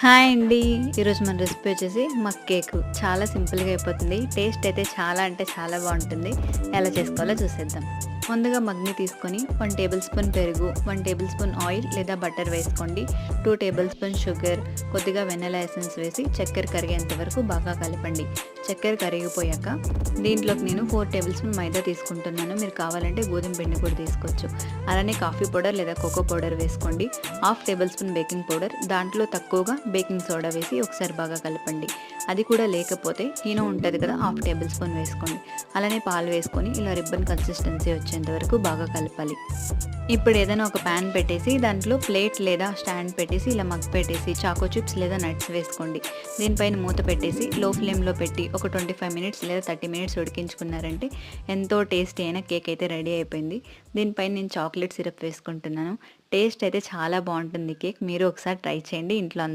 Hi అండి. ఈరోజు మన రెసిపీ వచ్చేసి మగ్ కేకు. చాలా సింపుల్‌గా అయిపోతుంది. టేస్ట్ అయితే చాలా అంటే చాలా బావుంటుంది. ఎలా చేసుకోవాలో చూసేద్దాం. ముందుగా మగ్‌ని తీసుకొని 1 టేబుల్ స్పూన్ పెరుగు, 1 టేబుల్ స్పూన్ ఆయిల్ లేదా బటర్ వేసుకోండి. 2 టేబుల్ స్పూన్ షుగర్, కొద్దిగా వెనిల్లా ఎసెన్స్ వేసి చక్కెర కరిగేంత వరకు బాగా కలపండి. చక్కెర కరిగిపోయాక దీంట్లోకి నేను 4 టేబుల్ స్పూన్ మైదా తీసుకుంటున్నాను. మీరు కావాలంటే గోధుమ పిండి కూడా తీసుకోవచ్చు. అలానే కాఫీ పౌడర్ లేదా కోకో పౌడర్ వేసుకోండి. Half table spoon baking powder, దాంట్లో తక్కువగా బేకింగ్ సోడా వేసి ఒకసారి బాగా కలపండి. అది కూడా లేకపోతే ఈనో ఉంటుంది కదా, హాఫ్ టేబుల్ స్పూన్ వేసుకోండి. అలానే పాలు వేసుకొని ఇలా రిబ్బన్ కన్సిస్టెన్సీ వచ్చేంత వరకు బాగా కలపాలి. ఇప్పుడు ఏదైనా ఒక ప్యాన్ పెట్టేసి దాంట్లో ప్లేట్ లేదా స్టాండ్ పెట్టేసి ఇలా మగ్ పెట్టేసి చాకో చిప్స్ లేదా నట్స్ వేసుకోండి. దీనిపైన మూత పెట్టేసి లో ఫ్లేమ్లో పెట్టి ఒక 25 మినిట్స్ లేదా 30 మినిట్స్ ఉడికించుకున్నారంటే ఎంతో టేస్టీ అయిన కేక్ అయితే రెడీ అయిపోయింది. దీనిపైన నేను చాక్లెట్ సిరప్ వేసుకుంటున్నాను. టేస్ట్ అయితే చాలా బాగుంటుంది కేక్. మీరు ఒకసారి ట్రై చేయండి ఇంట్లో అందరూ